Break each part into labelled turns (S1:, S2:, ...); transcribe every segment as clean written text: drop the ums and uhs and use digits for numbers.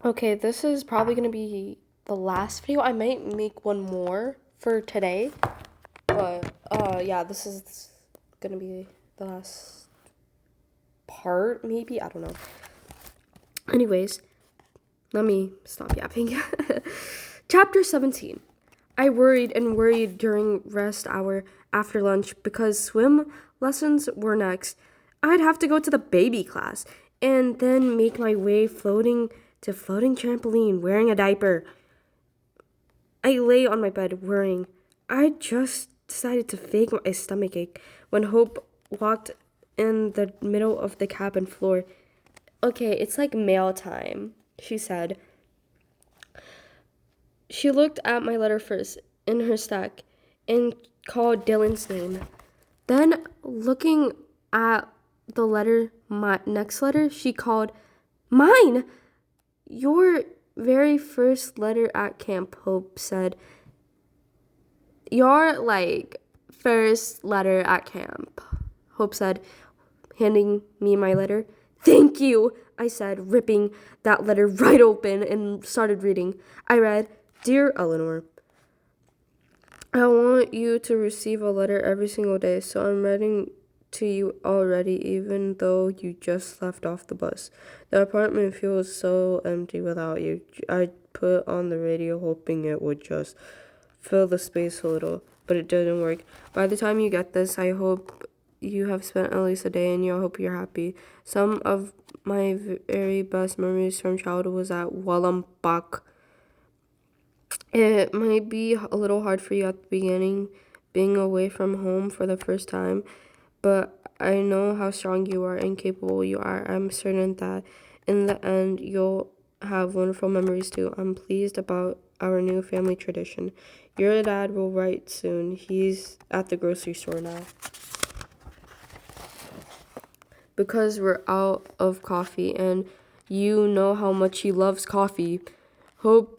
S1: Okay, this is probably gonna be the last video. I might make one more for today, but yeah, this is gonna be the last part, maybe. I don't know. Anyways, let me stop yapping. Chapter 17. I worried and worried during rest hour after lunch because swim lessons were next. I'd have to go to the baby class and then make my way floating to floating trampoline wearing a diaper. I lay on my bed worrying. I just decided to fake my stomach ache when Hope walked in the middle of the cabin floor. Okay, it's like mail time, she said. She looked at my letter first in her stack and called Dylan's name. Then, looking at the letter, my next letter, she called mine. Your very first letter at camp, Hope said. Your, first letter at camp, Hope said, handing me my letter. Thank you, I said, ripping that letter right open and started reading. I read, Dear Eleanor, I want you to receive a letter every single day, so I'm writing to you already, even though you just left off the bus. The apartment feels so empty without you. I put on the radio hoping it would just fill the space a little, but it didn't work. By the time you get this, I hope you have spent at least a day and I hope you're happy. Some of my very best memories from childhood was at Wallenbach. It might be a little hard for you at the beginning, being away from home for the first time, but I know how strong you are and capable you are. I'm certain that in the end, you'll have wonderful memories too. I'm pleased about our new family tradition. Your dad will write soon. He's at the grocery store now. Because we're out of coffee, and you know how much he loves coffee. Hope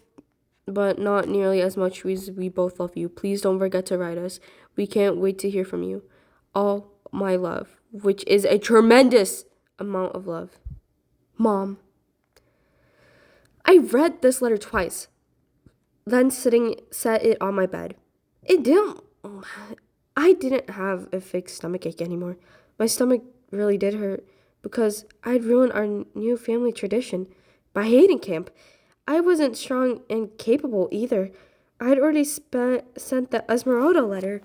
S1: but not nearly as much as we both love you. Please don't forget to write us. We can't wait to hear from you. All my love, which is a tremendous amount of love. Mom. I read this letter twice, then set it on my bed. I didn't have a fake stomach ache anymore. My stomach really did hurt because I'd ruined our new family tradition by hating camp. I wasn't strong and capable either. I'd already sent the Esmeralda letter.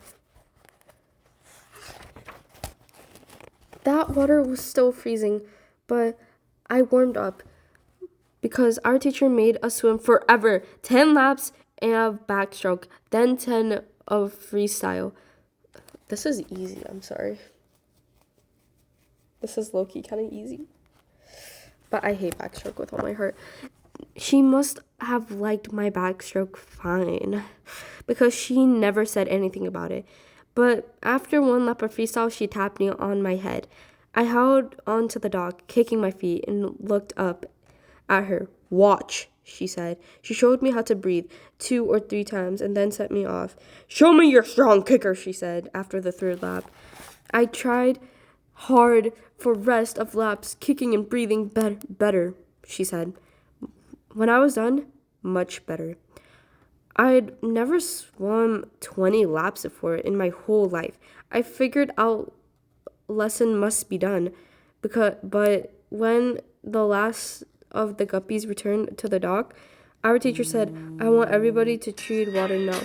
S1: That water was still freezing, but I warmed up because our teacher made us swim forever. 10 laps and a backstroke, then 10 of freestyle. This is easy, I'm sorry. This is low-key kind of easy. But I hate backstroke with all my heart. She must have liked my backstroke fine because she never said anything about it. But after one lap of freestyle, she tapped me on my head. I held onto the dock, kicking my feet, and looked up at her. Watch, she said. She showed me how to breathe 2 or 3 times and then set me off. Show me your strong kicker, she said after the 3rd lap. I tried hard for rest of laps, kicking and breathing better, she said. When I was done, much better. I'd never swum 20 laps before in my whole life. I figured out lesson must be done, but when the last of the guppies returned to the dock, our teacher said, I want everybody to tread water now.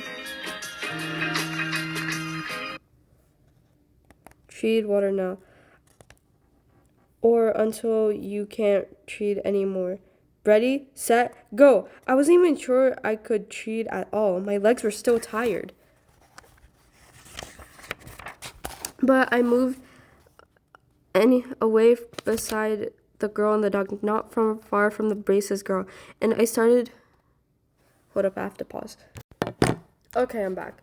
S1: Tread water now. Or until you can't tread anymore. Ready, set, go. I wasn't even sure I could tread at all. My legs were still tired. But I moved away beside the girl and the dog, not far from the braces girl. And I started... Hold up, I have to pause. Okay, I'm back.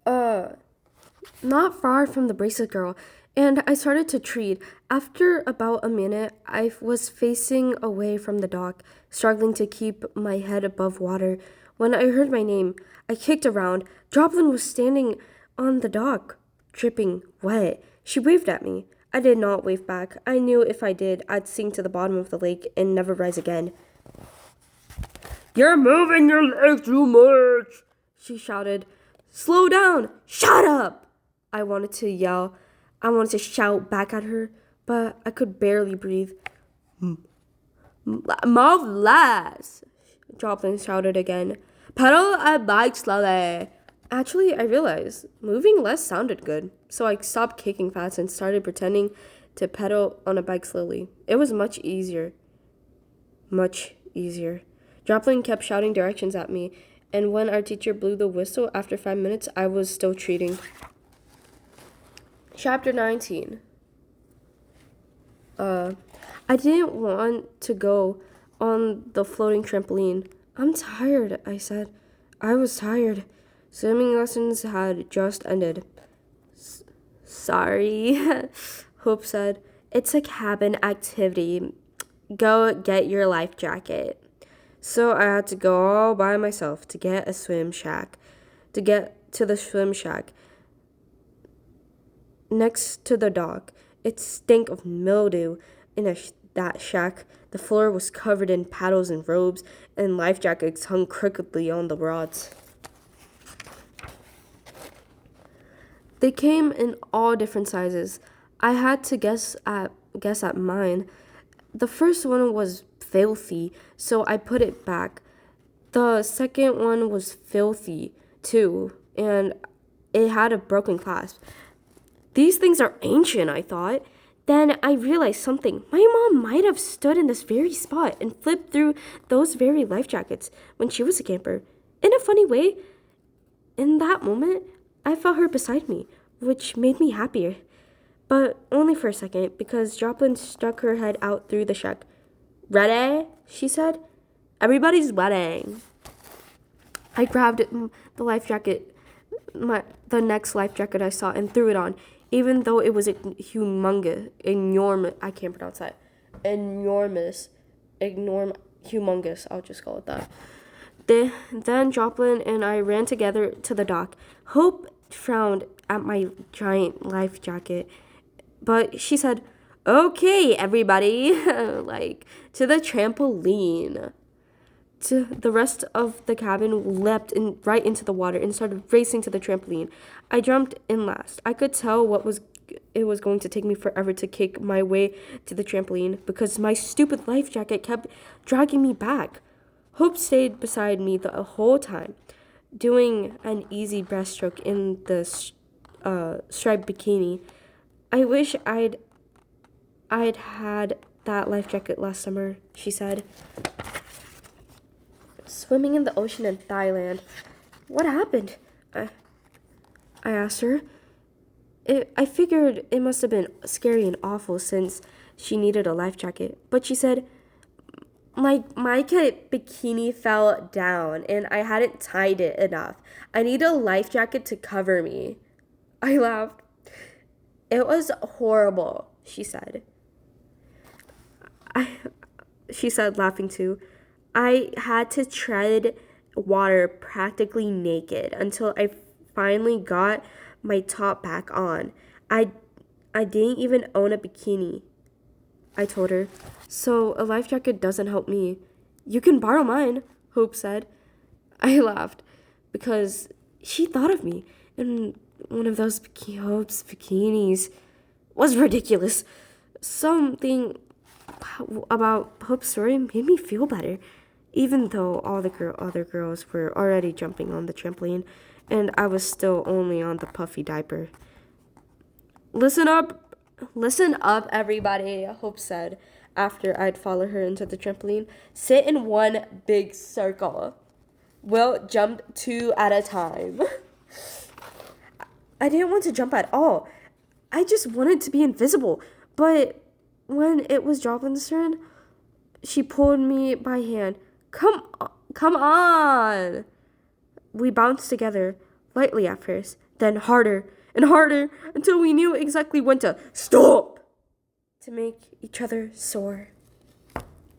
S1: Not far from the braces girl. And I started to tread. After about a minute, I was facing away from the dock, struggling to keep my head above water. When I heard my name, I kicked around. Joplin was standing on the dock, dripping wet. She waved at me. I did not wave back. I knew if I did, I'd sink to the bottom of the lake and never rise again. You're moving your legs too much, she shouted. Slow down! Shut up! I wanted to yell. I wanted to shout back at her, but I could barely breathe. Move less! Joplin shouted again. Pedal a bike slowly. Actually, I realized moving less sounded good, so I stopped kicking fast and started pretending to pedal on a bike slowly. It was much easier. Much easier. Joplin kept shouting directions at me, and when our teacher blew the whistle after 5 minutes, I was still treating. Chapter 19. I didn't want to go on the floating trampoline. I'm tired, I said. I was tired. Swimming lessons had just ended. Sorry, Hope said. It's a cabin activity. Go get your life jacket. So I had to go all by myself to get a swim shack. To get to the swim shack next to the dock. It stank of mildew in that shack. The floor was covered in paddles and robes, and life jackets hung crookedly on the rods. They came in all different sizes. I had to guess at mine. The first one was filthy, so I put it back. The second one was filthy, too, and it had a broken clasp. These things are ancient, I thought. Then I realized something. My mom might have stood in this very spot and flipped through those very life jackets when she was a camper. In a funny way, in that moment, I felt her beside me, which made me happier. But only for a second, because Joplin stuck her head out through the shack. Ready? She said. Everybody's wetting. I grabbed the life jacket, the next life jacket I saw, and threw it on, even though it was enormous. I can't pronounce that. Humongous. I'll just call it that. Then Joplin and I ran together to the dock. Hope frowned at my giant life jacket, but she said, "Okay, everybody, like to the trampoline." The rest of the cabin leapt right into the water and started racing to the trampoline. I jumped in last. I could tell it was going to take me forever to kick my way to the trampoline because my stupid life jacket kept dragging me back. Hope stayed beside me the whole time, doing an easy breaststroke in the striped bikini. I wish I'd had that life jacket last summer, she said. Swimming in the ocean in Thailand. What happened? I asked her. I figured it must have been scary and awful since she needed a life jacket. But she said, my bikini fell down and I hadn't tied it enough. I need a life jacket to cover me. I laughed. It was horrible, she said. She said, laughing too. I had to tread water practically naked until I finally got my top back on. I didn't even own a bikini, I told her. So a life jacket doesn't help me. You can borrow mine, Hope said. I laughed because she thought of me in one of those Hope's bikinis. It was ridiculous. Something about Hope's story made me feel better, even though all the other girls were already jumping on the trampoline, and I was still only on the puffy diaper. Listen up, everybody, Hope said after I'd followed her into the trampoline. Sit in one big circle. We'll jump 2 at a time. I didn't want to jump at all. I just wanted to be invisible, but when it was Joplin's turn, she pulled me by hand. Come on! We bounced together, lightly at first, then harder and harder until we knew exactly when to stop to make each other soar.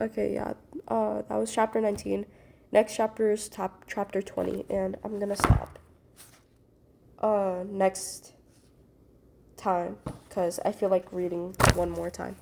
S1: Okay, yeah, that was chapter 19. Next chapter is chapter 20, and I'm gonna stop next time because I feel like reading one more time.